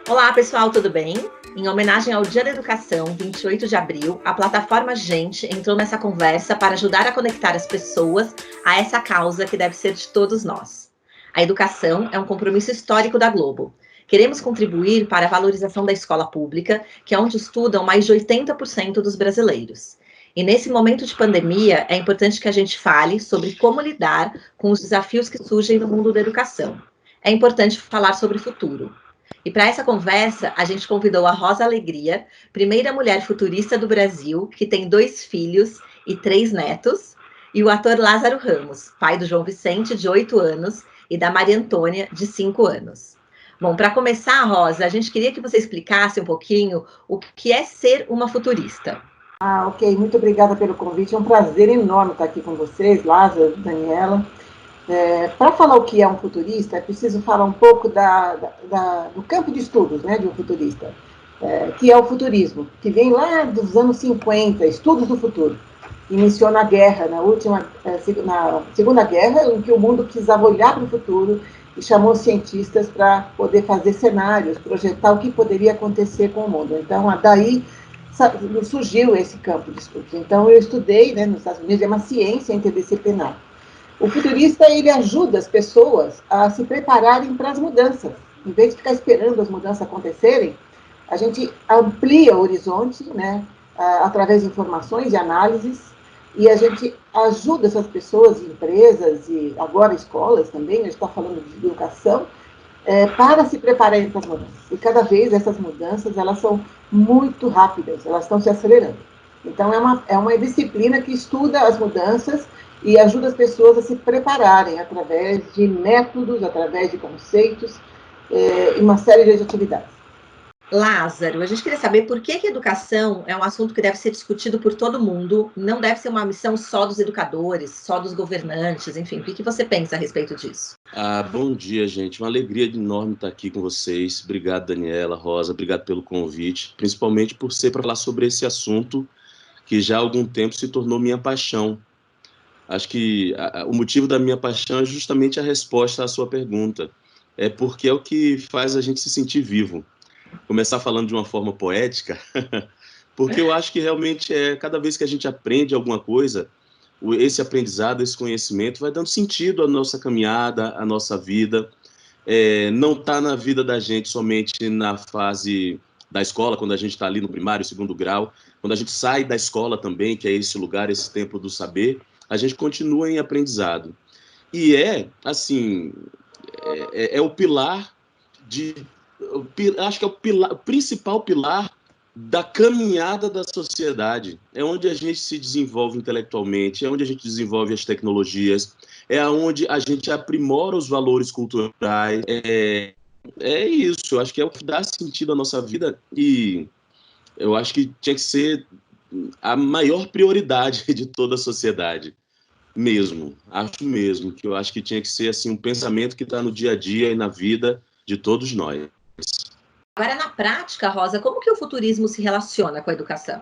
Olá, pessoal, tudo bem? Em homenagem ao Dia da Educação, 28 de abril, a plataforma Gente entrou nessa conversa para ajudar a conectar as pessoas a essa causa que deve ser de todos nós. A educação é um compromisso histórico da Globo. Queremos contribuir para a valorização da escola pública, que é onde estudam mais de 80% dos brasileiros. E nesse momento de pandemia, é importante que a gente fale sobre como lidar com os desafios que surgem no mundo da educação. É importante falar sobre futuro. E para essa conversa, a gente convidou a Rosa Alegria, primeira mulher futurista do Brasil, que tem 2 filhos e 3 netos, e o ator Lázaro Ramos, pai do João Vicente, de 8 anos, e da Maria Antônia, de 5 anos. Bom, para começar, Rosa, a gente queria que você explicasse um pouquinho o que é ser uma futurista. Ok, muito obrigada pelo convite, é um prazer enorme estar aqui com vocês, Lázaro, Daniela. Para falar o que é um futurista, é preciso falar um pouco do campo de estudos, né, de um futurista, que é o futurismo, que vem lá dos anos 50, estudos do futuro. Iniciou na guerra, na Segunda Guerra, em que o mundo precisava olhar para o futuro e chamou cientistas para poder fazer cenários, projetar o que poderia acontecer com o mundo. Então, daí surgiu esse campo de estudos. Então, eu estudei, né, nos Estados Unidos, é uma ciência interdisciplinar. O futurista, ele ajuda as pessoas a se prepararem para as mudanças. Em vez de ficar esperando as mudanças acontecerem, a gente amplia o horizonte, né, através de informações e análises, e a gente ajuda essas pessoas, empresas e agora escolas também, a gente está falando de educação, para se prepararem para as mudanças. E cada vez essas mudanças, elas são muito rápidas, elas estão se acelerando. Então, é uma disciplina que estuda as mudanças e ajuda as pessoas a se prepararem através de métodos, através de conceitos e uma série de atividades. Lázaro, a gente queria saber por que a educação é um assunto que deve ser discutido por todo mundo, não deve ser uma missão só dos educadores, só dos governantes, enfim, o que você pensa a respeito disso? Bom dia, gente. Uma alegria enorme estar aqui com vocês. Obrigado, Daniela, Rosa, obrigado pelo convite, principalmente por ser para falar sobre esse assunto que já há algum tempo se tornou minha paixão. Acho que o motivo da minha paixão é justamente a resposta à sua pergunta. É porque é o que faz a gente se sentir vivo. Começar falando de uma forma poética, porque eu acho que realmente cada vez que a gente aprende alguma coisa, esse aprendizado, esse conhecimento vai dando sentido à nossa caminhada, à nossa vida. Não está na vida da gente somente na fase da escola, quando a gente está ali no primário, segundo grau, quando a gente sai da escola também, que é esse lugar, esse templo do saber, a gente continua em aprendizado. E assim, o pilar acho que é o principal pilar da caminhada da sociedade. É onde a gente se desenvolve intelectualmente, é onde a gente desenvolve as tecnologias, é onde a gente aprimora os valores culturais. É isso, eu acho que é o que dá sentido à nossa vida e eu acho que tinha que ser a maior prioridade de toda a sociedade. Acho mesmo, que eu acho que tinha que ser assim um pensamento que está no dia a dia e na vida de todos nós. Agora, na prática, Rosa, como que o futurismo se relaciona com a educação?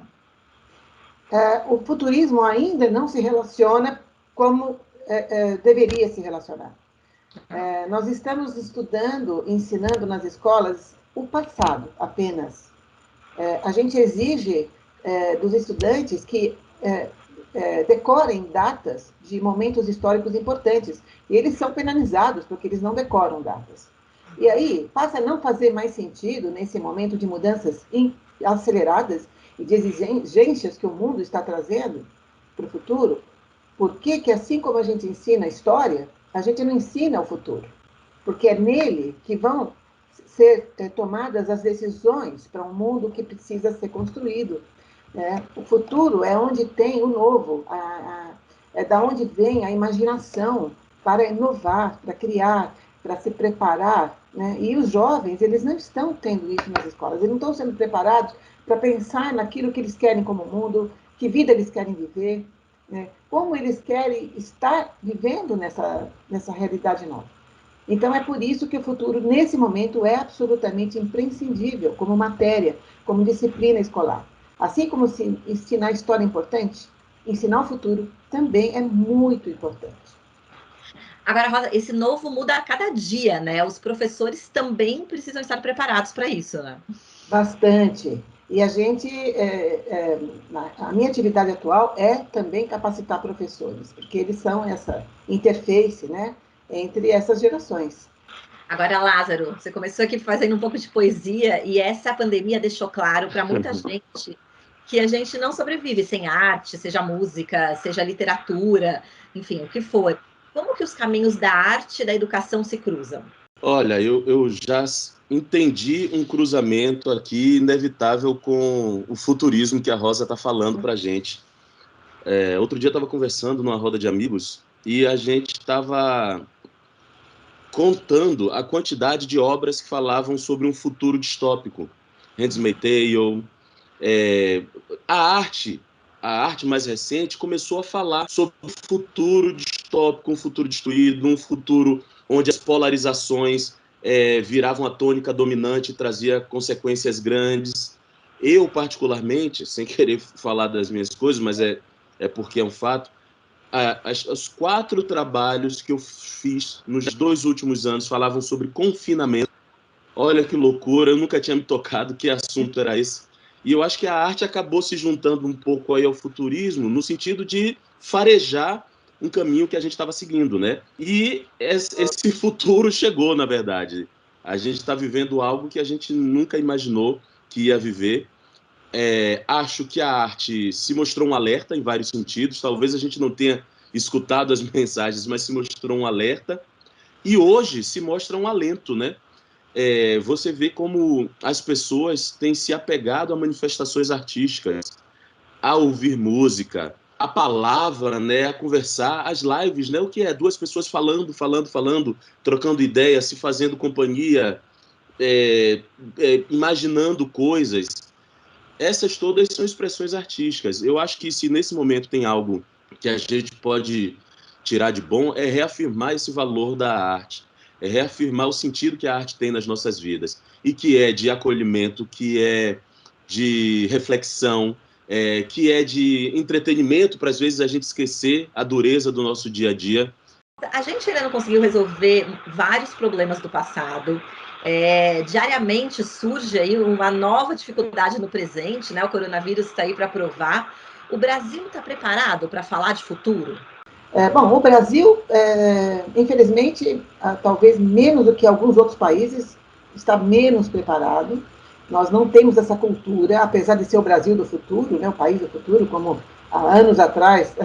O futurismo ainda não se relaciona como deveria se relacionar. Nós estamos estudando, ensinando nas escolas o passado apenas. A gente exige dos estudantes que decorem datas de momentos históricos importantes, e eles são penalizados porque eles não decoram datas. E aí passa a não fazer mais sentido, nesse momento de mudanças aceleradas e de exigências que o mundo está trazendo para o futuro, por que, assim como a gente ensina a história, a gente não ensina o futuro? Porque é nele que vão ser tomadas as decisões para um mundo que precisa ser construído. O futuro é onde tem o novo, é da onde vem a imaginação para inovar, para criar, para se preparar. Né? E os jovens, eles não estão tendo isso nas escolas, eles não estão sendo preparados para pensar naquilo que eles querem como mundo, que vida eles querem viver, né? Como eles querem estar vivendo nessa realidade nova. Então, é por isso que o futuro, nesse momento, é absolutamente imprescindível como matéria, como disciplina escolar. Assim como se ensinar história é importante, ensinar o futuro também é muito importante. Agora, Rosa, esse novo muda a cada dia, né? Os professores também precisam estar preparados para isso, né? Bastante. E a gente, a minha atividade atual é também capacitar professores, porque eles são essa interface, né, entre essas gerações. Agora, Lázaro, você começou aqui fazendo um pouco de poesia e essa pandemia deixou claro para muita gente que a gente não sobrevive sem arte, seja música, seja literatura, enfim, o que for. Como que os caminhos da arte e da educação se cruzam? Olha, eu já entendi um cruzamento aqui inevitável com o futurismo que a Rosa está falando para a gente. Outro dia eu estava conversando numa roda de amigos e a gente estava contando a quantidade de obras que falavam sobre um futuro distópico. Handmaid's Tale, a arte mais recente começou a falar sobre o futuro distópico, um futuro destruído, um futuro onde as polarizações viravam a tônica dominante e trazia consequências grandes. Eu, particularmente, sem querer falar das minhas coisas, mas é porque é um fato, os 4 trabalhos que eu fiz nos 2 últimos anos falavam sobre confinamento. Olha que loucura, eu nunca tinha me tocado que assunto era esse. E eu acho que a arte acabou se juntando um pouco aí ao futurismo, no sentido de farejar um caminho que a gente estava seguindo, né? E esse futuro chegou, na verdade. A gente está vivendo algo que a gente nunca imaginou que ia viver. Acho que a arte se mostrou um alerta em vários sentidos. Talvez a gente não tenha escutado as mensagens, mas se mostrou um alerta. E hoje se mostra um alento, né? Você vê como as pessoas têm se apegado a manifestações artísticas, a ouvir música, a palavra, né, a conversar, as lives, né, o que é? 2 pessoas falando, trocando ideias, se fazendo companhia, imaginando coisas. Essas todas são expressões artísticas. Eu acho que se nesse momento tem algo que a gente pode tirar de bom, é reafirmar esse valor da arte, é reafirmar o sentido que a arte tem nas nossas vidas, e que é de acolhimento, que é de reflexão, que é de entretenimento, para às vezes a gente esquecer a dureza do nosso dia a dia. A gente ainda não conseguiu resolver vários problemas do passado. Diariamente surge aí uma nova dificuldade no presente, né? O coronavírus está aí para provar. O Brasil está preparado para falar de futuro? Bom, o Brasil, infelizmente, talvez menos do que alguns outros países, está menos preparado. Nós não temos essa cultura, apesar de ser o Brasil do futuro, né, o país do futuro, como há anos atrás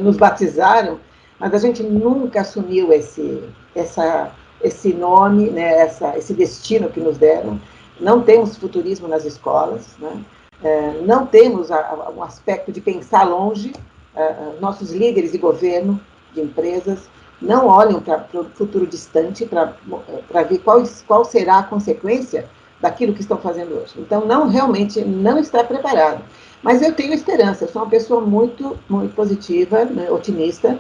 nos batizaram, mas a gente nunca assumiu esse nome, né, esse destino que nos deram. Não temos futurismo nas escolas, né? Não temos um aspecto de pensar longe. Nossos líderes de governo, de empresas, não olham para o futuro distante para ver qual será a consequência daquilo que estão fazendo hoje. Então, realmente não está preparado. Mas eu tenho esperança, eu sou uma pessoa muito, muito positiva, né, otimista,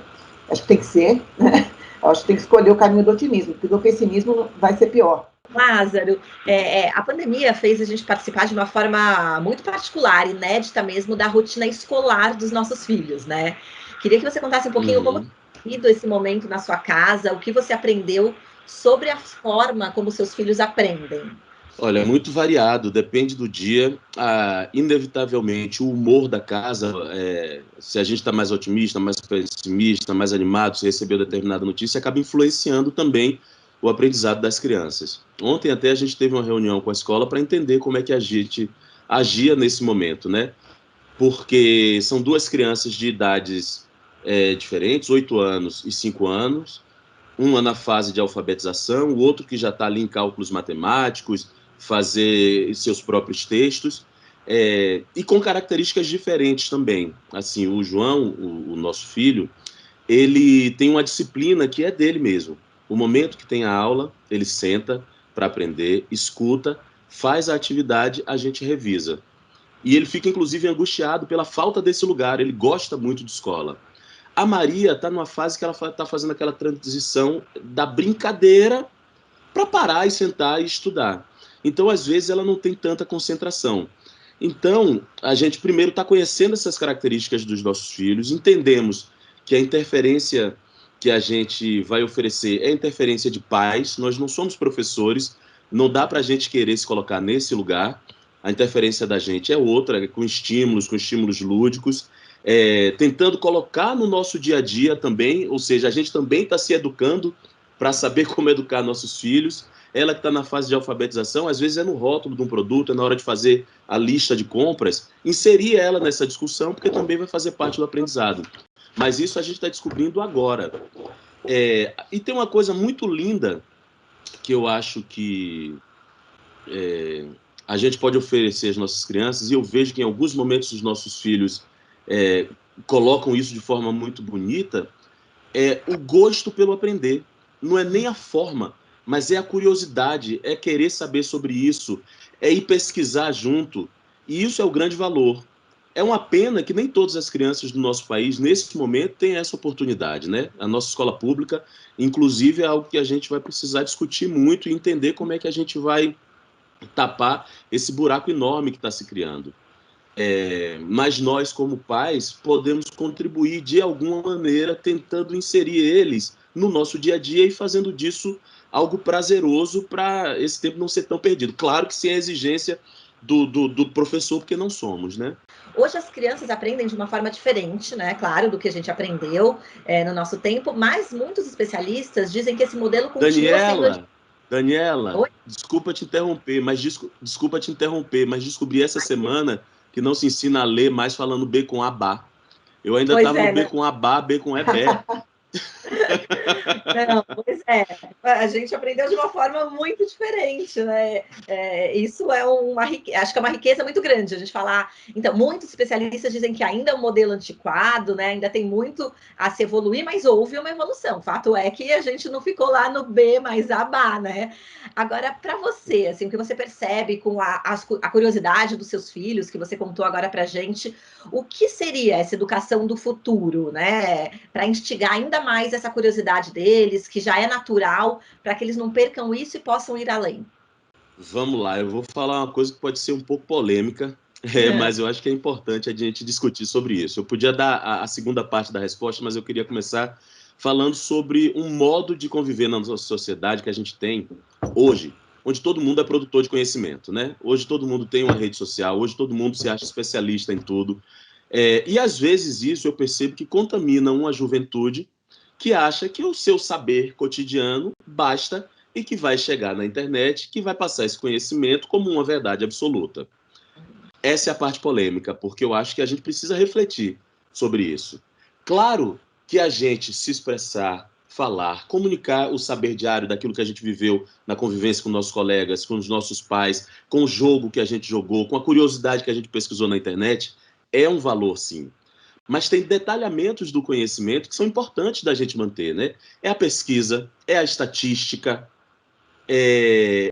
acho que tem que ser, né? Acho que tem que escolher o caminho do otimismo, porque o pessimismo vai ser pior. Lázaro, a pandemia fez a gente participar de uma forma muito particular, inédita mesmo, da rotina escolar dos nossos filhos, né? Queria que você contasse um pouquinho como tem sido esse momento na sua casa, o que você aprendeu sobre a forma como seus filhos aprendem. Olha, é muito variado, depende do dia. Inevitavelmente, o humor da casa, se a gente está mais otimista, mais pessimista, mais animado, se recebeu determinada notícia, acaba influenciando também o aprendizado das crianças. Ontem até a gente teve uma reunião com a escola para entender como é que a gente agia nesse momento, né? Porque são 2 crianças de idades diferentes, 8 anos e 5 anos, uma na fase de alfabetização, o outro que já está ali em cálculos matemáticos, fazer seus próprios textos, e com características diferentes também. Assim, o João, o nosso filho, ele tem uma disciplina que é dele mesmo. O momento que tem a aula, ele senta para aprender, escuta, faz a atividade, a gente revisa. E ele fica, inclusive, angustiado pela falta desse lugar, ele gosta muito de escola. A Maria está numa fase que ela está fazendo aquela transição da brincadeira para parar e sentar e estudar. Então, às vezes, ela não tem tanta concentração. Então, a gente primeiro está conhecendo essas características dos nossos filhos, entendemos que a interferência que a gente vai oferecer é interferência de pais. Nós não somos professores, não dá para a gente querer se colocar nesse lugar. A interferência da gente é outra, com estímulos lúdicos, tentando colocar no nosso dia a dia também, ou seja, a gente também está se educando para saber como educar nossos filhos. Ela que está na fase de alfabetização, às vezes é no rótulo de um produto, é na hora de fazer a lista de compras, inserir ela nessa discussão, porque também vai fazer parte do aprendizado. Mas isso a gente está descobrindo agora. E tem uma coisa muito linda que eu acho que a gente pode oferecer às nossas crianças, e eu vejo que em alguns momentos os nossos filhos colocam isso de forma muito bonita, é o gosto pelo aprender. Não é nem a forma, mas é a curiosidade, é querer saber sobre isso, é ir pesquisar junto, e isso é o grande valor. É uma pena que nem todas as crianças do nosso país, nesse momento, têm essa oportunidade, né? A nossa escola pública, inclusive, é algo que a gente vai precisar discutir muito e entender como é que a gente vai tapar esse buraco enorme que está se criando. Mas nós, como pais, podemos contribuir de alguma maneira, tentando inserir eles no nosso dia a dia e fazendo disso algo prazeroso para esse tempo não ser tão perdido. Claro que sem a exigência do professor, porque não somos, né? Hoje as crianças aprendem de uma forma diferente, né? Claro, do que a gente aprendeu no nosso tempo, mas muitos especialistas dizem que esse modelo continua sendo... Daniela, Oi? desculpa te interromper, mas descobri essa semana que não se ensina a ler mais falando B com abá. Eu ainda estava no B né? com abá, B com ebé. Não, pois é, a gente aprendeu de uma forma muito diferente, né? Isso é acho que é uma riqueza muito grande a gente falar. Então, muitos especialistas dizem que ainda é um modelo antiquado, né? Ainda tem muito a se evoluir, mas houve uma evolução. Fato é que a gente não ficou lá no B mais abá, né? Agora, para você, assim, o que você percebe com a curiosidade dos seus filhos, que você contou agora para a gente, o que seria essa educação do futuro, né? Para instigar ainda mais essa curiosidade deles, que já é natural, para que eles não percam isso e possam ir além. Vamos lá, eu vou falar uma coisa que pode ser um pouco polêmica, mas eu acho que é importante a gente discutir sobre isso. Eu podia dar a segunda parte da resposta, mas eu queria começar falando sobre um modo de conviver na nossa sociedade que a gente tem hoje, onde todo mundo é produtor de conhecimento, né? Hoje todo mundo tem uma rede social, hoje todo mundo se acha especialista em tudo. E às vezes isso eu percebo que contamina uma juventude que acha que o seu saber cotidiano basta e que vai chegar na internet, que vai passar esse conhecimento como uma verdade absoluta. Essa é a parte polêmica, porque eu acho que a gente precisa refletir sobre isso. Claro que a gente se expressar, falar, comunicar o saber diário daquilo que a gente viveu na convivência com nossos colegas, com os nossos pais, com o jogo que a gente jogou, com a curiosidade que a gente pesquisou na internet, é um valor, sim. Mas tem detalhamentos do conhecimento que são importantes da gente manter, né? É a pesquisa, é a estatística, é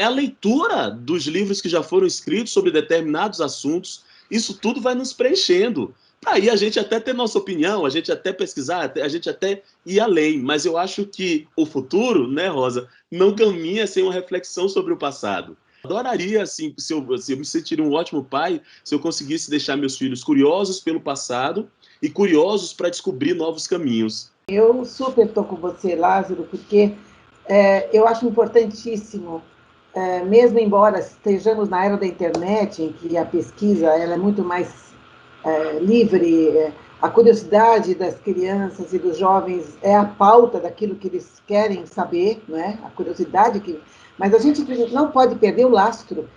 a leitura dos livros que já foram escritos sobre determinados assuntos. Isso tudo vai nos preenchendo. Aí a gente até ter nossa opinião, a gente até pesquisar, a gente até ir além. Mas eu acho que o futuro, né, Rosa, não caminha sem uma reflexão sobre o passado. Adoraria, assim, se eu me sentiria um ótimo pai se eu conseguisse deixar meus filhos curiosos pelo passado e curiosos para descobrir novos caminhos. Eu super estou com você, Lázaro, porque eu acho importantíssimo, mesmo embora estejamos na era da internet, em que a pesquisa ela é muito mais livre, a curiosidade das crianças e dos jovens é a pauta daquilo que eles querem saber, não é? A curiosidade que... Mas a gente não pode perder o lastro.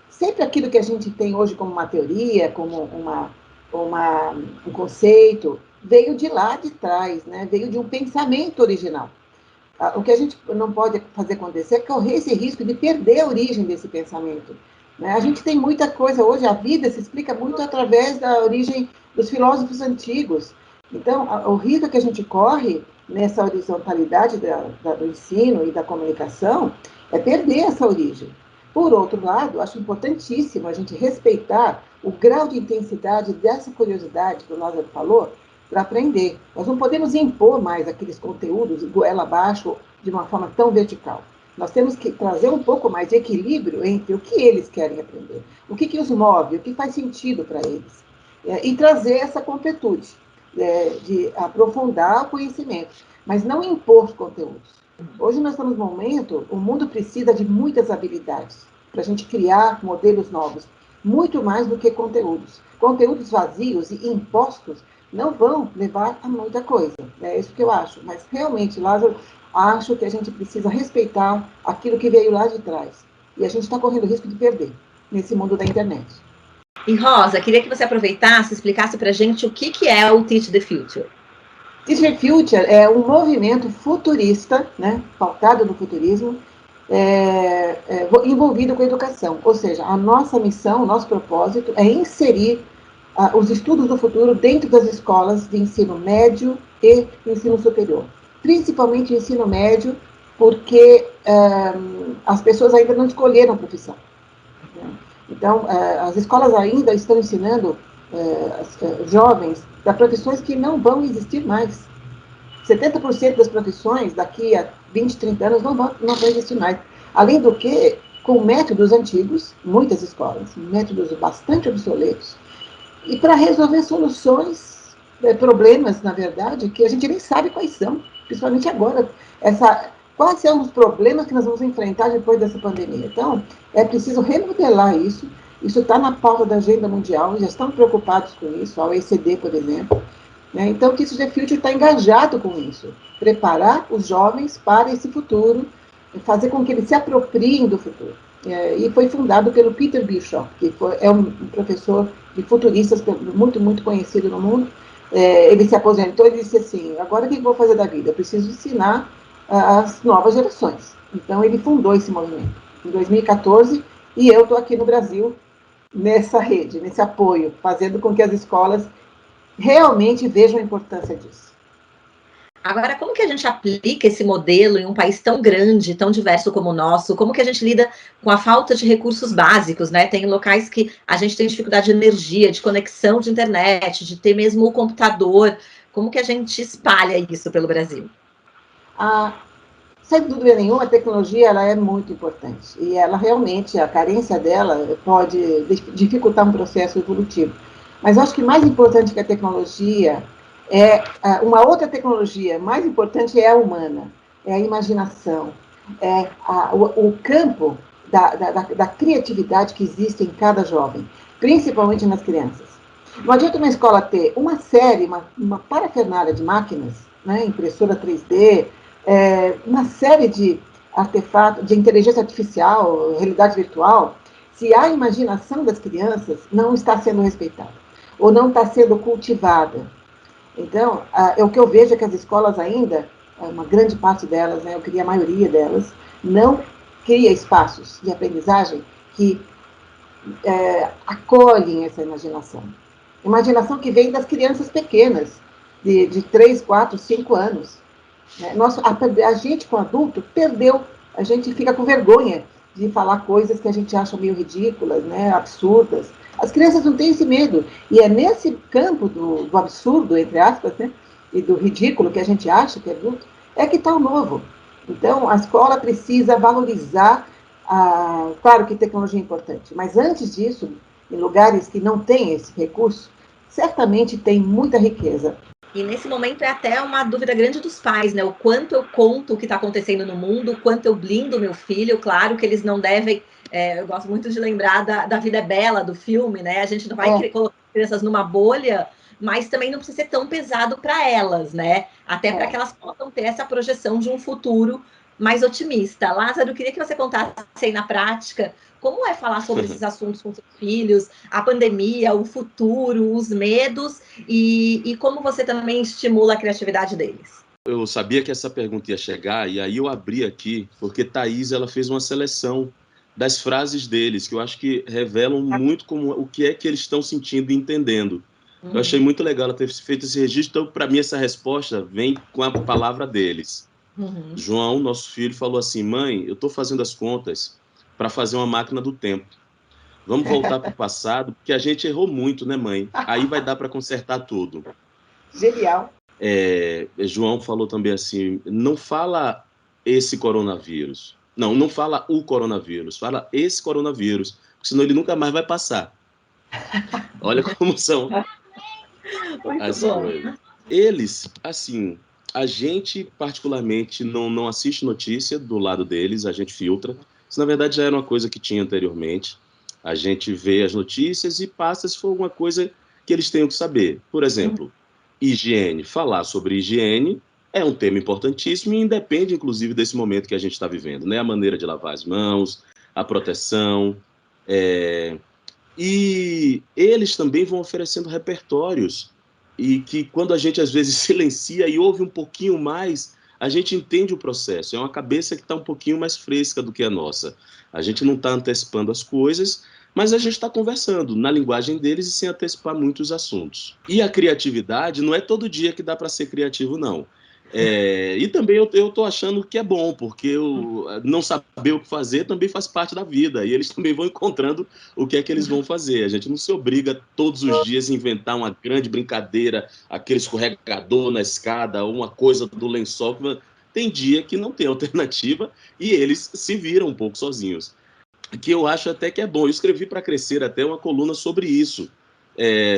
Sempre aquilo que a gente tem hoje como uma teoria, como um conceito, veio de lá de trás, né? Veio de um pensamento original. O que a gente não pode fazer acontecer é correr esse risco de perder a origem desse pensamento. A gente tem muita coisa hoje, a vida se explica muito através da origem dos filósofos antigos. Então, o risco que a gente corre nessa horizontalidade do ensino e da comunicação é perder essa origem. Por outro lado, acho importantíssimo a gente respeitar o grau de intensidade dessa curiosidade que o Lázaro falou para aprender. Nós não podemos impor mais aqueles conteúdos goela abaixo de uma forma tão vertical. Nós temos que trazer um pouco mais de equilíbrio entre o que eles querem aprender, o que os move, o que faz sentido para eles, e trazer essa completude. de aprofundar o conhecimento, mas não impor conteúdos. Hoje nós estamos num momento, o mundo precisa de muitas habilidades para a gente criar modelos novos, muito mais do que conteúdos. Conteúdos vazios e impostos não vão levar a muita coisa, é isso que eu acho. Mas realmente, Lázaro, acho que a gente precisa respeitar aquilo que veio lá de trás. E a gente está correndo risco de perder nesse mundo da internet. E Rosa, queria que você aproveitasse e explicasse para a gente o que é o Teach the Future. Teach the Future é um movimento futurista, né, pautado no futurismo, envolvido com a educação. Ou seja, a nossa missão, o nosso propósito é inserir os estudos do futuro dentro das escolas de ensino médio e ensino superior. Principalmente ensino médio, porque as pessoas ainda não escolheram a profissão. Então, as escolas ainda estão ensinando jovens para profissões que não vão existir mais. 70% das profissões, daqui a 20, 30 anos, não vão existir mais. Além do que, com métodos antigos, muitas escolas, métodos bastante obsoletos, e para resolver soluções, problemas, na verdade, que a gente nem sabe quais são, principalmente agora. Quais são os problemas que nós vamos enfrentar depois dessa pandemia? Então, é preciso remodelar isso. Isso está na pauta da agenda mundial, já estão preocupados com isso, a OECD, por exemplo. Né? Então, o Teach the Future está engajado com isso. Preparar os jovens para esse futuro, fazer com que eles se apropriem do futuro. E foi fundado pelo Peter Bishop, que é um professor de futuristas muito, muito conhecido no mundo. Ele se aposentou e disse assim, agora o que eu vou fazer da vida? Eu preciso ensinar as novas gerações. Então, ele fundou esse movimento em 2014, e eu estou aqui no Brasil, nessa rede, nesse apoio, fazendo com que as escolas realmente vejam a importância disso. Agora, como que a gente aplica esse modelo em um país tão grande, tão diverso como o nosso? Como que a gente lida com a falta de recursos básicos, né? Tem locais que a gente tem dificuldade de energia, de conexão de internet, de ter mesmo o computador. Como que a gente espalha isso pelo Brasil? Sem dúvida nenhuma, a tecnologia ela é muito importante. E ela realmente, a carência dela pode dificultar um processo evolutivo. Mas acho que mais importante que a tecnologia uma outra tecnologia mais importante é a humana, é a imaginação, o campo da criatividade que existe em cada jovem, principalmente nas crianças. Não adianta uma escola ter uma série, uma parafernália de máquinas, né, impressora 3D, uma série de artefatos de inteligência artificial, realidade virtual, se a imaginação das crianças não está sendo respeitada ou não está sendo cultivada. Então, o que eu vejo é que as escolas ainda, uma grande parte delas, né, eu queria a maioria delas, não cria espaços de aprendizagem que acolhem essa imaginação. Imaginação que vem das crianças pequenas, de 3, 4, 5 anos. Né? A gente, com adulto, perdeu, a gente fica com vergonha de falar coisas que a gente acha meio ridículas, né, absurdas. As crianças não têm esse medo. E é nesse campo do absurdo, entre aspas, né, e do ridículo que a gente acha que é adulto, é que está o novo. Então, a escola precisa valorizar, claro que tecnologia é importante, mas antes disso, em lugares que não têm esse recurso, certamente tem muita riqueza. E nesse momento é até uma dúvida grande dos pais, né? O quanto eu conto o que está acontecendo no mundo, o quanto eu blindo meu filho. Claro que eles não devem. Eu gosto muito de lembrar da Vida é Bela, do filme, né? A gente não vai colocar crianças numa bolha, mas também não precisa ser tão pesado para elas, né? Até para que elas possam ter essa projeção de um futuro mais otimista. Lázaro, eu queria que você contasse aí na prática como é falar sobre esses assuntos com seus filhos, a pandemia, o futuro, os medos e como você também estimula a criatividade deles. Eu sabia que essa pergunta ia chegar e aí eu abri aqui porque Thaís ela fez uma seleção das frases deles que eu acho que revelam muito como o que é que eles estão sentindo e entendendo. Eu achei muito legal ela ter feito esse registro, então para mim essa resposta vem com a palavra deles. João, nosso filho, falou assim: mãe, eu estou fazendo as contas para fazer uma máquina do tempo. Vamos voltar para o passado, porque a gente errou muito, né, mãe? Aí vai dar para consertar tudo. Genial. João falou também assim: não fala esse coronavírus. Não fala o coronavírus, fala esse coronavírus, senão ele nunca mais vai passar. Olha como são. Muito bom. Eles, assim, a gente particularmente não assiste notícia do lado deles, a gente filtra. Isso, na verdade, já era uma coisa que tinha anteriormente. A gente vê as notícias e passa se for alguma coisa que eles tenham que saber. Por exemplo, higiene. Falar sobre higiene é um tema importantíssimo e independe, inclusive, desse momento que a gente está vivendo, né? A maneira de lavar as mãos, a proteção. E eles também vão oferecendo repertórios e que quando a gente às vezes silencia e ouve um pouquinho mais, a gente entende o processo. É uma cabeça que está um pouquinho mais fresca do que a nossa. A gente não está antecipando as coisas, mas a gente está conversando na linguagem deles e sem antecipar muitos assuntos. E a criatividade não é todo dia que dá para ser criativo, não. E também eu estou achando que é bom, porque não saber o que fazer também faz parte da vida, e eles também vão encontrando o que é que eles vão fazer. A gente não se obriga todos os dias a inventar uma grande brincadeira, aquele escorregador na escada, ou uma coisa do lençol. Tem dia que não tem alternativa e eles se viram um pouco sozinhos, que eu acho até que é bom. Eu escrevi para Crescer até uma coluna sobre isso,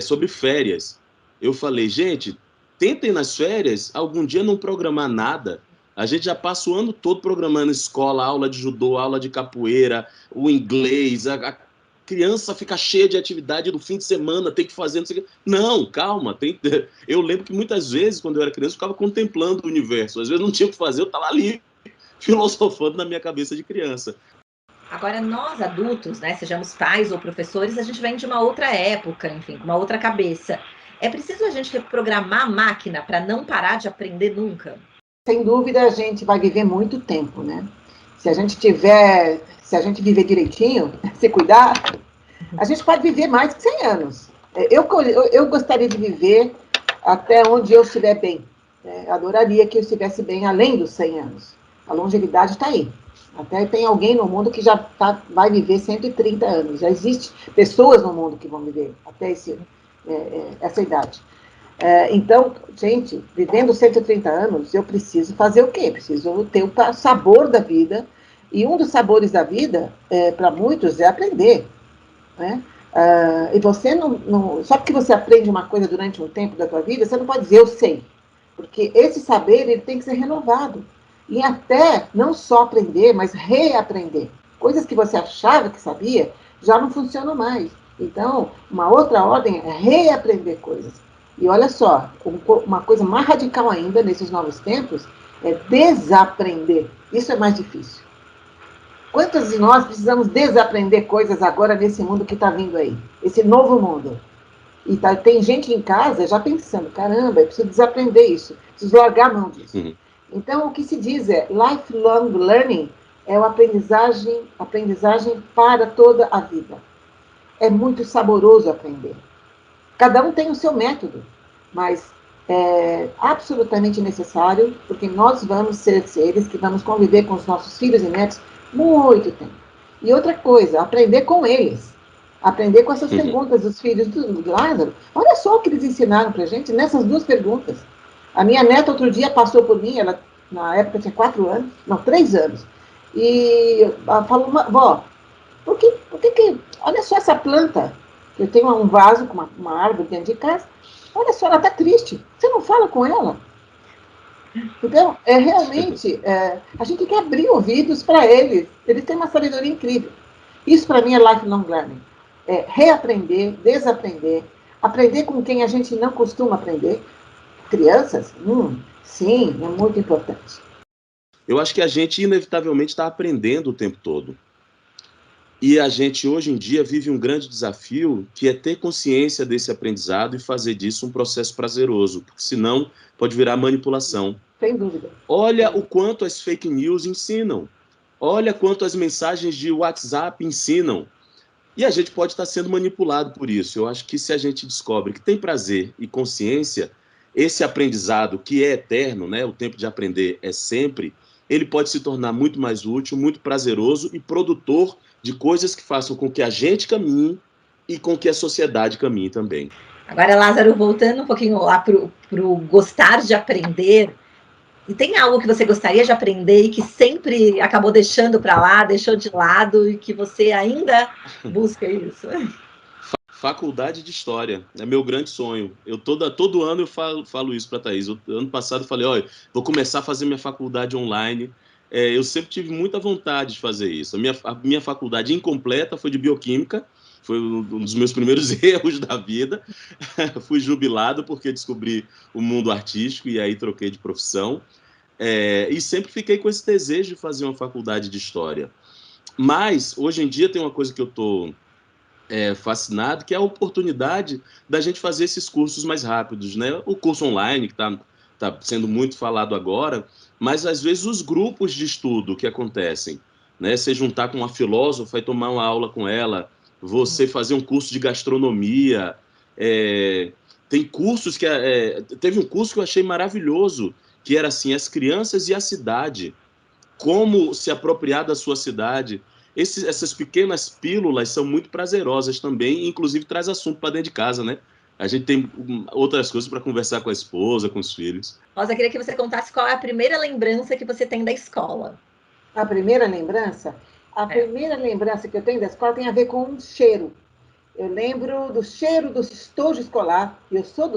sobre férias. Eu falei, gente, tentem nas férias algum dia não programar nada. A gente já passa o ano todo programando escola, aula de judô, aula de capoeira, o inglês, a criança fica cheia de atividade no fim de semana, tem que fazer, não sei o quê. Não, calma. Eu lembro que muitas vezes, quando eu era criança, eu ficava contemplando o universo. Às vezes não tinha o que fazer, eu estava ali, filosofando na minha cabeça de criança. Agora, nós adultos, né, sejamos pais ou professores, a gente vem de uma outra época, enfim, com uma outra cabeça. É preciso a gente reprogramar a máquina para não parar de aprender nunca? Sem dúvida, a gente vai viver muito tempo, né? Se a gente viver direitinho, se cuidar, a gente pode viver mais que 100 anos. Eu gostaria de viver até onde eu estiver bem. Adoraria que eu estivesse bem além dos 100 anos. A longevidade está aí. Até tem alguém no mundo que já vai viver 130 anos. Já existe pessoas no mundo que vão viver até essa idade. Então, gente, vivendo 130 anos, eu preciso fazer o quê? Preciso ter o sabor da vida. E um dos sabores da vida, para muitos, é aprender. Né? E você só porque você aprende uma coisa durante um tempo da tua vida, você não pode dizer eu sei. Porque esse saber ele tem que ser renovado. E até não só aprender, mas reaprender. Coisas que você achava que sabia, já não funcionam mais. Então, uma outra ordem é reaprender coisas. E olha só, uma coisa mais radical ainda, nesses novos tempos, é desaprender. Isso é mais difícil. Quantos de nós precisamos desaprender coisas agora nesse mundo que está vindo aí? Esse novo mundo. E tem gente em casa já pensando, caramba, eu preciso desaprender isso, preciso largar a mão disso. Uhum. Então, o que se diz é lifelong learning, é uma aprendizagem para toda a vida. É muito saboroso aprender. Cada um tem o seu método, mas é absolutamente necessário, porque nós vamos ser seres que vamos conviver com os nossos filhos e netos muito tempo. E outra coisa, aprender com eles. Aprender com essas perguntas dos filhos do Lázaro. Olha só o que eles ensinaram para a gente nessas duas perguntas. A minha neta outro dia passou por mim, ela na época tinha 3 anos, e ela falou, vó, por que olha só essa planta, eu tenho um vaso com uma árvore dentro de casa, olha só, ela está triste, você não fala com ela? Então, realmente, a gente tem que abrir ouvidos para eles têm uma sabedoria incrível. Isso para mim é lifelong learning. Reaprender, desaprender, aprender com quem a gente não costuma aprender. Crianças? Sim, é muito importante. Eu acho que a gente, inevitavelmente, está aprendendo o tempo todo. E a gente, hoje em dia, vive um grande desafio, que é ter consciência desse aprendizado e fazer disso um processo prazeroso, porque senão pode virar manipulação. Sem dúvida. Olha o quanto as fake news ensinam. Olha quanto as mensagens de WhatsApp ensinam. E a gente pode estar sendo manipulado por isso. Eu acho que se a gente descobre que tem prazer e consciência, esse aprendizado que é eterno, né, o tempo de aprender é sempre, ele pode se tornar muito mais útil, muito prazeroso e produtor de coisas que façam com que a gente caminhe e com que a sociedade caminhe também. Agora, Lázaro, voltando um pouquinho lá para o gostar de aprender, e tem algo que você gostaria de aprender e que sempre acabou deixando para lá, deixou de lado e que você ainda busca isso? Faculdade de História, é meu grande sonho. Eu todo ano eu falo isso para a Thaís. Ano passado eu falei, olha, vou começar a fazer minha faculdade online. Eu sempre tive muita vontade de fazer isso. A minha faculdade incompleta foi de Bioquímica, foi um dos meus primeiros erros da vida. Fui jubilado porque descobri o mundo artístico e aí troquei de profissão. E sempre fiquei com esse desejo de fazer uma faculdade de História. Mas, hoje em dia, tem uma coisa que eu estou fascinado, que é a oportunidade da gente fazer esses cursos mais rápidos, né? O curso online, que tá sendo muito falado agora, mas às vezes os grupos de estudo que acontecem, né? Você juntar com uma filósofa e tomar uma aula com ela, você fazer um curso de gastronomia, tem cursos teve um curso que eu achei maravilhoso, que era assim, as crianças e a cidade, como se apropriar da sua cidade. Essas pequenas pílulas são muito prazerosas também, inclusive traz assunto para dentro de casa, né? A gente tem outras coisas para conversar com a esposa, com os filhos. Rosa, queria que você contasse qual é a primeira lembrança que você tem da escola. A primeira lembrança? A primeira lembrança que eu tenho da escola tem a ver com um cheiro. Eu lembro do cheiro do estojo escolar, e eu sou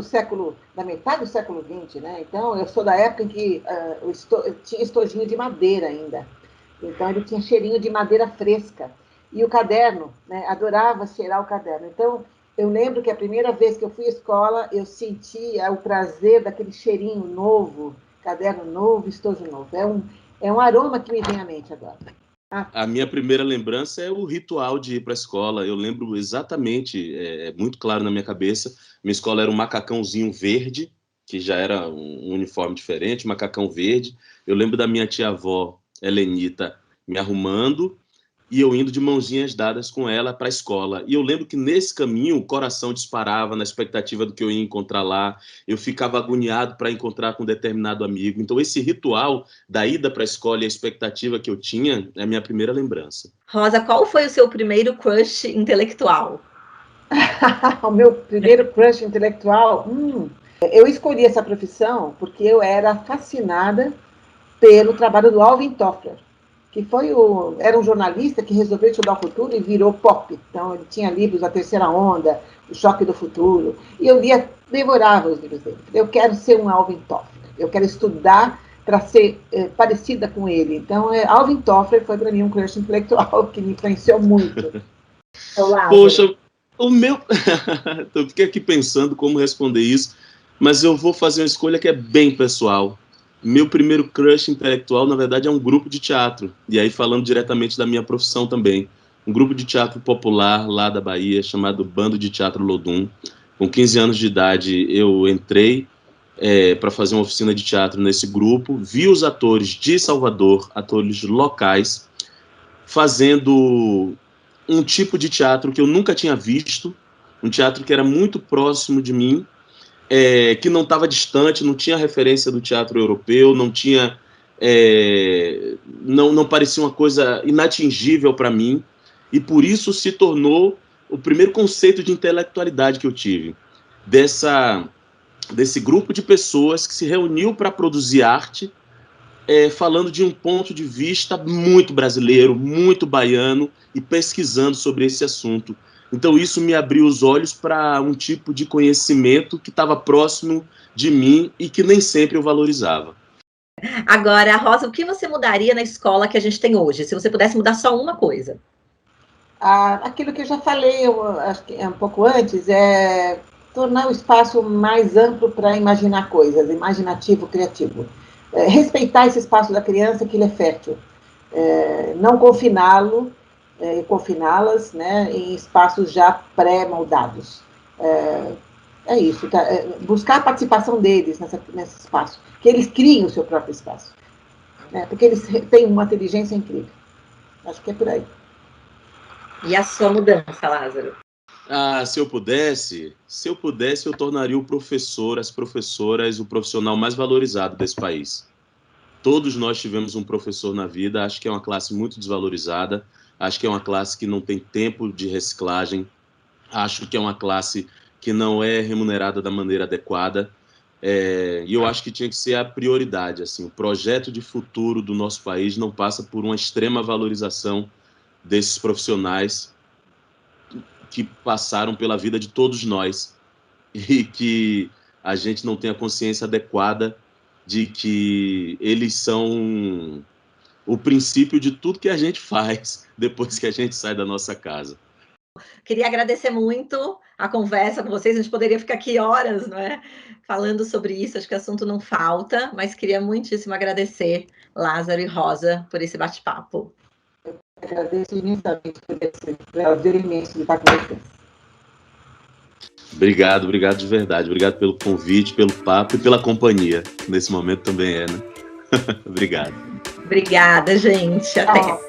da metade do século XX, né? Então, eu sou da época em que tinha estojinho de madeira ainda. Então, ele tinha cheirinho de madeira fresca. E o caderno, né? Adorava cheirar o caderno. Então, eu lembro que a primeira vez que eu fui à escola, eu sentia o prazer daquele cheirinho novo, caderno novo, estojo novo. É um aroma que me vem à mente agora. A minha primeira lembrança é o ritual de ir para a escola. Eu lembro exatamente, muito claro na minha cabeça. Minha escola era um macacãozinho verde, que já era um uniforme diferente, macacão verde. Eu lembro da minha tia-avó, Helenita, me arrumando e eu indo de mãozinhas dadas com ela para a escola. E eu lembro que nesse caminho o coração disparava na expectativa do que eu ia encontrar lá. Eu ficava agoniado para encontrar com um determinado amigo. Então esse ritual da ida para a escola e a expectativa que eu tinha é a minha primeira lembrança. Rosa, qual foi o seu primeiro crush intelectual? O meu primeiro crush intelectual? Eu escolhi essa profissão porque eu era fascinada pelo trabalho do Alvin Toffler, que era um jornalista que resolveu estudar o futuro e virou pop. Então, ele tinha livros da Terceira Onda, O Choque do Futuro, e eu devorava os livros dele. Eu quero ser um Alvin Toffler, eu quero estudar para ser parecida com ele. Então, Alvin Toffler foi para mim um crush intelectual que me influenciou muito. Poxa, o meu... Eu fiquei aqui pensando como responder isso, mas eu vou fazer uma escolha que é bem pessoal. Meu primeiro crush intelectual, na verdade, é um grupo de teatro. E aí, falando diretamente da minha profissão também. Um grupo de teatro popular lá da Bahia, chamado Bando de Teatro Lodum. Com 15 anos de idade, eu entrei para fazer uma oficina de teatro nesse grupo. Vi os atores de Salvador, atores locais, fazendo um tipo de teatro que eu nunca tinha visto. Um teatro que era muito próximo de mim, que não estava distante, não tinha referência do teatro europeu, não tinha, não parecia uma coisa inatingível para mim, e por isso se tornou o primeiro conceito de intelectualidade que eu tive, desse grupo de pessoas que se reuniu para produzir arte, falando de um ponto de vista muito brasileiro, muito baiano, e pesquisando sobre esse assunto. Então isso me abriu os olhos para um tipo de conhecimento que estava próximo de mim e que nem sempre eu valorizava. Agora, Rosa, o que você mudaria na escola que a gente tem hoje, se você pudesse mudar só uma coisa? Aquilo que eu já falei, acho que um pouco antes, é tornar o espaço mais amplo para imaginar coisas, imaginativo, criativo. Respeitar esse espaço da criança, que ele é fértil. Não confiná-lo, e confiná-las, né, em espaços já pré-moldados. É isso, tá? Buscar a participação deles nesse espaço, que eles criem o seu próprio espaço, né, porque eles têm uma inteligência incrível. Acho que é por aí. E a sua mudança, Lázaro? Se eu pudesse, eu tornaria o professor, as professoras, o profissional mais valorizado desse país. Todos nós tivemos um professor na vida, acho que é uma classe muito desvalorizada, acho que é uma classe que não tem tempo de reciclagem, acho que é uma classe que não é remunerada da maneira adequada, e eu acho que tinha que ser a prioridade. Assim, o projeto de futuro do nosso país não passa por uma extrema valorização desses profissionais, que passaram pela vida de todos nós e que a gente não tem a consciência adequada de que eles são o princípio de tudo que a gente faz depois que a gente sai da nossa casa. Queria agradecer muito a conversa com vocês. A gente poderia ficar aqui horas, não é? Falando sobre isso. Acho que o assunto não falta, mas queria muitíssimo agradecer Lázaro e Rosa por esse bate-papo. Agradeço imensamente por esse prazer imenso de estar com vocês. Obrigado de verdade. Obrigado pelo convite, pelo papo e pela companhia. Nesse momento também é, né? Obrigado. Obrigada, gente. Até.